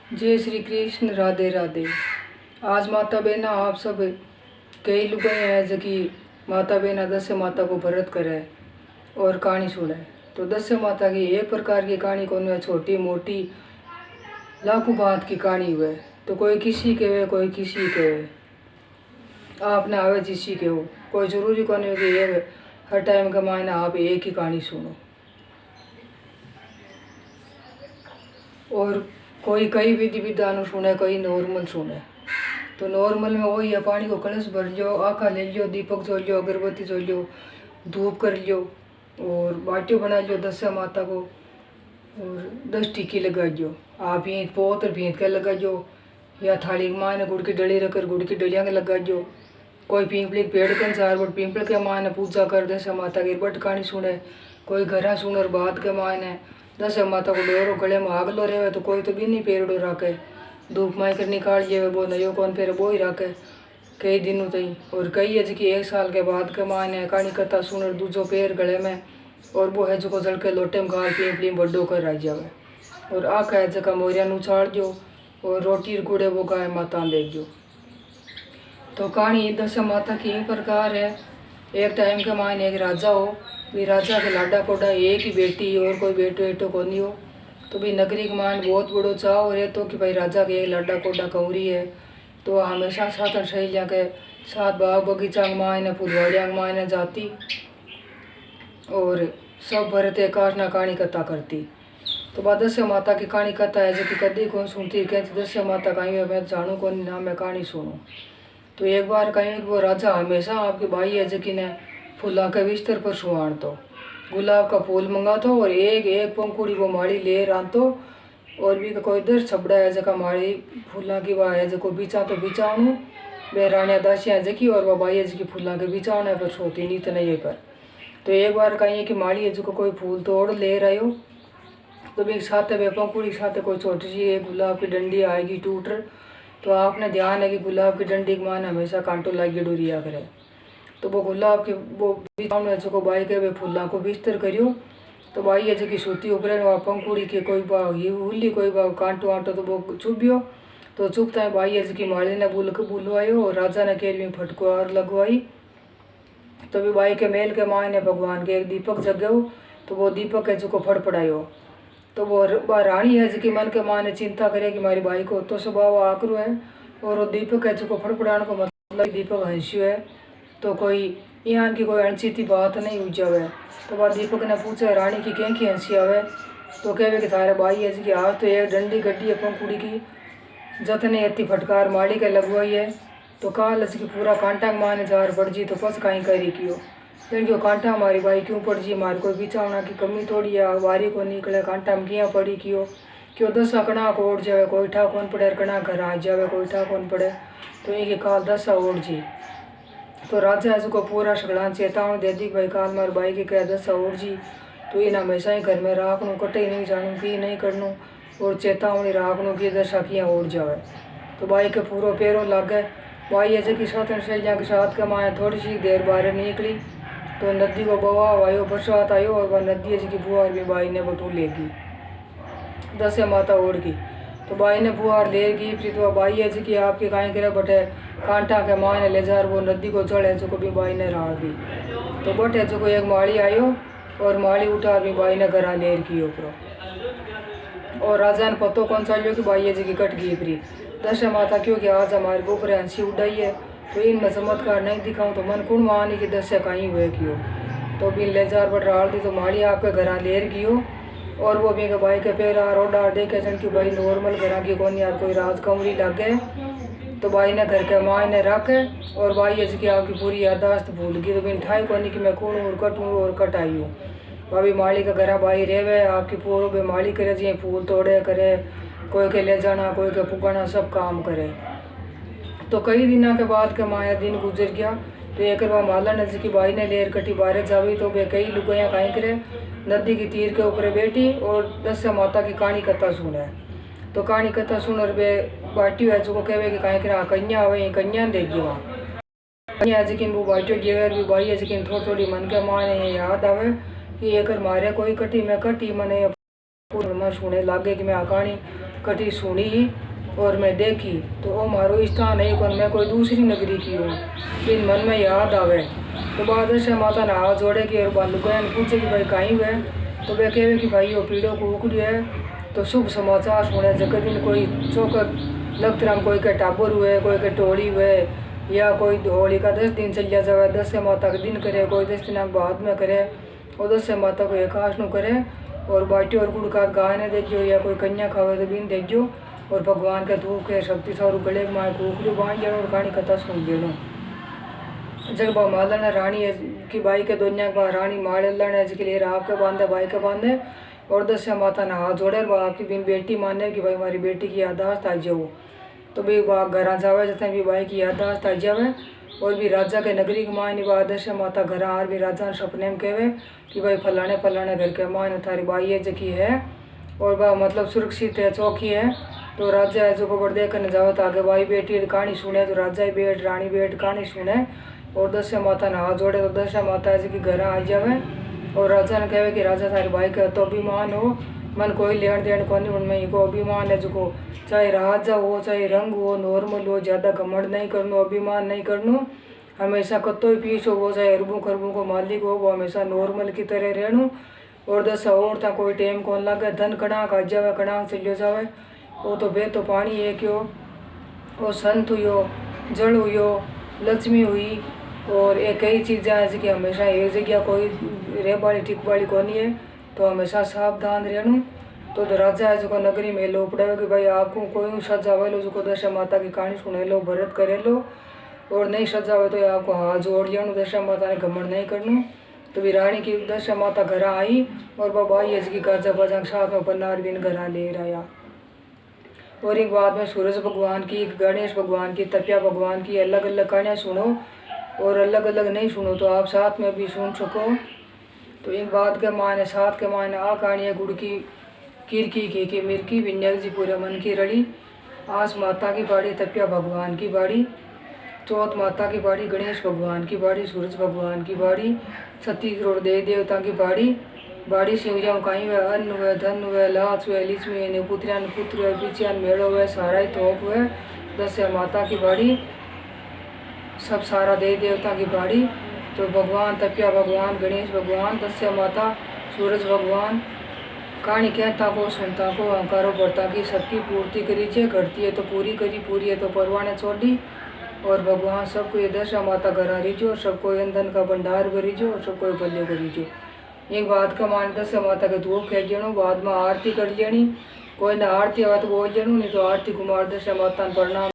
जय श्री कृष्ण, राधे राधे। आज माता बहना आप सब कई लोग हैं जो कि माता बहना दस माता को व्रत करे और कहानी सुने। तो दस माता की एक प्रकार की कहानी कौन है, छोटी मोटी लाखों बात की कहानी हुए। तो कोई किसी के वे कोई किसी के वे, आपने आवे जिसी के हो, कोई जरूरी कौन है कि एक हर टाइम का मायने आप एक ही कहानी सुनो। और कोई कई विधि विधान सुने, कई नॉर्मल सुने। तो नॉर्मल में वही है, पानी को कलश भर लो, आका ले लो, दीपक जोड़ लो, अगरबत्ती जोड़ लो, धूप कर लो और बाटियों बना लो दस माता को और 10 टीकी लगा लो। आप भींत पोत और भींत के लगा लो, या थाली के मायने गुड़ की डली रखकर गुड़ की डलियाँ के लगा लो। कोई पीपली के पेड़ के चार बट पीपल के मायने पूजा कर दस माता की बट कहानी सुने। कोई घर सुन और बात के मायने दस माता को डोरो गले में आगलो रहे। तो कोई तो भी नहीं पेड़ो रखे, धूप माई कर निकाल जाए, वो नयो कौन पेड़ वो ही रखे कई दिनों तई। और कई है जी 1 साल के बाद के मायने कहानी कथा सुन और दूजो पेड़ गले में, और वो है जो जल के लोटे में गाल पीपली में बड्डो कर रह जावे। और आका है जगह मोरिया उछाड़ दो और रोटी गुड़े वो गाय माता दे दो। तो कहानी दस माता की प्रकार है। एक टाइम के मायने एक राजा हो, भी राजा के लाडा कोडा एक ही बेटी और कोई बेटो एटो को नहीं हो। तो भी नगरी के मान बहुत बड़ो चाह हो रहे तो कि भाई राजा के एक लाडा कोडा कौरी है। तो हमेशा साथ सहेलियाँ के साथ बाग बगीचा के मायने फुलवाड़िया के मायने जाती और सब भरत एकाश ना कहानी कथा करती। तो बाद दस माता की कहानी कथा है जो कि कदी कौन सुनती, कहती दस माता कहीं है मैं जानूँ कौन ना मैं कहानी सुनूँ। तो एक बार कहीं वो राजा हमेशा आपके भाई है जो कि ने फूलों के बिस्तर पर सुहान तो गुलाब का फूल मंगा तो और एक एक पंखुड़ी वो माड़ी ले रहा तो। और भी कोई दर छबड़ा है जगह माड़ी फूलों की वाह है जो बिचा तो बिचाणु वे रानिया दासियाँ जकी और वह बाई है जी फूलों के बिचाने पर सोती नहीं तो नहीं कर। तो एक बार कहीं है कि माड़ी है जो कोई फूल तोड़ ले रहे हो। तो भी साथ वे पंखुड़ी साथ कोई छोटी सी एक गुलाब की डंडी आएगी टूट। तो आपने ध्यान है कि गुलाब की डंडी के मान हमेशा कांटो लागे डोरिया करे। तो वो गुलाब के वो बिछाने जो बाई के वे फूलों को बिस्तर करियो। तो बाई है जो कि सूती ऊपर वहाँ पंखुड़ी के कोई बाग ही हुली कोई बाग कांटो आंटो तो वो चुभियो। तो चुभता है बाई है जो कि माली ने बुलवायो और राजा ने केरवी फटकार लगवाई। तो भी बाई के मेल के मायने भगवान के एक दीपक जगो। तो वो दीपक है जो को फड़फड़ायो। तो वो रानी है जो कि मन के माने चिंता करे कि हमारी बाई को तो स्वभाव आकरू है और वो दीपक है जो को फड़फड़ाने को मतलब दीपक हंस्यो है। तो कोई यहाँ की कोई अनसीती बात नहीं हो जावे। तो वह दीपक ने पूछा रानी की क्या की हंसी आवे। तो कहे कि थारे बाई है जी आज तो एक डंडी गड्डी है पंखुड़ी की जतने इतनी फटकार माड़ी के लगवाई है। तो काल की पूरा कांटा माने जार पड़ जी तो पस कहीं करी कियो फिर जो कांटा हमारी बाई क्यों पड़ जी, हमारी कोई बिछावना की कमी थोड़ी है, वारी को निकले कांटा में किया पड़ी क्यों क्यों दसा कणा को ओढ़ जावे कोई ठा कौन पड़े कणा घर आ जावे कोई ठा कौन पड़े। तो ये काल दसा ओढ़ जी। तो राजा इसको पूरा सगड़ा चेतावनी दे दी भाई काल मार बाई के कह दसा ओढ़ जी। तो इन हमेशा ही घर में राखनू कटे नहीं जानू की नहीं करनू और चेतावनी राखनू की दशा किया ओढ़ जावे। तो बाई के पूरा पैरों लग गए। बाई ऐसे कि साथ सहेलियाँ के साथ के माया थोड़ी सी देर बाहर निकली। तो नदी को बवाव आयो बरसात आयो और वह नदी जी की बुआर भी बाई ने बटू लेगी दस माता ओढ़ की। तो बाई ने बुआर लेगी फिर तो बाई है जी की आपके काई करे बटे कांटा के मायने ले जार वो नदी को चढ़े जो भी बाई ने राड़ दी। तो बटे जो एक माड़ी आयो और माड़ी उठा भी बाई ने घरा लेर की ऊपर। और राजा ने पतो कौन चलियो कि बाई है जी की कट गई फ्री दस माता क्योंकि आज हमारे ऊपर हंसी उड़ाई है। तो इनमें चमत्कार नहीं दिखाऊँ तो मन कुण मानी कि दस कहीं हुए क्यों। तो भी ले जार पर डाल दी। तो माड़ी आपके घर लेर गियो और वो भी बाई के पैरा रोडा देखे जन की बाई नॉर्मल घर की कौन यार कोई राज कमरी लग गए। तो बाई ने घर के मायने रखे और बाई है कि आपकी पूरी यादाश्त भूल गई। तो बिन ठाई कोनी कि मैं कूण और कटूँ और कटाई हूँ। भाभी माली का घर बाई रेवे आपकी पूरो बे माली करे जी फूल तोड़े करे कोई के ले जाना कोई के पुगाना सब काम करे। तो कई दिनों के बाद के माया दिन गुजर गया। तो एक बार माला नदी की बाई ने लेर कटी बारे जावी। तो वे कई लुगाइयाँ कहीं करे नदी की तीर के ऊपर बैठी और दस माता की कहानी कथा सुने। तो कहानी कथा सुन और वे बाटी है जो कहे कि कहीं करे कन्या आवे कन्या देगी वहाँ कन्या है जिन वो बाटियो गेवे भी बाई है जिन थोड़ी थोड़ी मन के माने याद आवे कि एक मारे कोई कटी मैं कटी मने सुने लागे कि मैं आ कहानी कटी सुनी और मैं देखी तो वो मारो स्थान है कौन, मैं कोई दूसरी नगरी की हूँ। फिर मन में याद आवे तो बाद से माता ने हाथ जोड़े कि और बालू बहन पूछे कि भाई कहीं हुए, तो वे कहे कि भाई वो पीड़ो को उकड़ियो है। तो शुभ समाचार सुने जगह दिन कोई चौकत लगते राम, कोई के टाबर हुए, कोई के टोली हुए, या कोई होली का 10 दिन चलिया जाए, 10 से माता का दिन करे, कोई 10 दिन बाद में करे, और 10 से माता को एकाश न करे, और बाटी और गुड़ का गाय ने देखो, या कोई कन्या खावे तो बिन देखो, और भगवान के धूप के शक्ति सारू गले माए कुकड़ी बांध जानो और कहानी कथा सुन देनो। जब बा माला ने रानी की बाई के दुनिया के रानी माल ने जिसके लिए आप के बांधे भाई के बांधे, और 10 से माता ने हाथ जोड़े आपकी बिन बेटी माने कि भाई हमारी बेटी की यादाश्त आ जाओ। तो भी बा घर जावे जितने भी भाई की यादाश्त आ जावे, और भी राजा के नगरी के मायने बाद से माता घर आर भी राजा सपने में कहे कि भाई फलाने फलाने घर के मायने थारी बाई है जकी है, और वह मतलब सुरक्षित है, चौकी है। तो राजा जो खबर देखने जाओ तो आगे भाई बेटी कहानी सुने, तो राजा ही बेट रानी बेट कहानी सुने, और 10 से माता ने हाथ जोड़े तो 10 से माता है जी घर आ जावे, और राजा ने कहे कि राजा थारी भाई का तो अभिमान हो, मन कोई लेन देन को नहीं, उनमें इको अभिमान है जो चाहे राजा हो चाहे रंग हो नॉर्मल हो, ज़्यादा घमंड नहीं करनो, अभिमान नहीं करनो, हमेशा कत्तो ही पीस हो, वो चाहे अरबों खरबों को मालिक हो, वो हमेशा नॉर्मल की तरह रहनू। और 10 और था कोई टेम कौन लगे, धन कड़ाक आ जावे कड़ाक चलियो जावे, वो तो बे तो पानी है क्यों, वो संत हुई जल हुई लक्ष्मी हुई, और एक कई चीज़ें हैं जिसकी हमेशा एक जगह कोई रे वाली ठीक वाली कोनी है, तो हमेशा सावधान रहनू। तो राजा है जो नगरी में लो पड़े कि भाई आपको कोई सजावे लो, जो 10 माता की कहानी सुने लो, भरत करे लो, और नहीं सजावे तो आपको हाथ जोड़ लिया 10 माता ने घमंड नहीं करनू। तो भी रानी की 10 माता घर आई, और बाबा ये इसकी गाजा बाजा साथ में पन्नार बिन घर ले आया। और एक बाद में सूरज भगवान की, गणेश भगवान की, तपिया भगवान की अलग अलग कहानियाँ सुनो, और अलग अलग नहीं सुनो तो आप साथ में भी सुन सको। तो एक बात के मायने साथ के मायने आ कहानी है गुड़ की किरकी की मिर्की विन्यास जी पूरे मन की रड़ी, आस माता की बाड़ी, तपिया भगवान की बाड़ी, चौथ माता की बाड़ी, गणेश भगवान की बाड़ी, सूरज भगवान की बाड़ी, 36 करोड़ देवी देवता की बाड़ी, बाड़ी से जाऊँ कहीं हुए अन्न हुए धन हुए लाच हुए लिचमी ने पुत्रियान पुत्र हुए पीछियान मेड़ो हुए सारा ही थोप हुए, 10 माता की बाड़ी, सब सारा देवी देवता की बाड़ी। तो भगवान तपिया भगवान गणेश भगवान 10 माता सूरज भगवान कहानी कहता को सुनता को अहंकारो बढ़ता की सबकी पूर्ति करी छे, घटती है तो पूरी करी, पूरी है तो परवाने छोड़ी, और भगवान सबको ये 10 माता घर रहीजो, सबको ईंधन का भंडार भरीजो, और सबको बल्ले करीजो। एक बात का मान 10 माता के धूप खेल लेनो, बाद में आरती कर लेनी, कोई ना आरती आवा तो बोल लेनो, नहीं तो आरती कुमार 10 माता प्रणाम।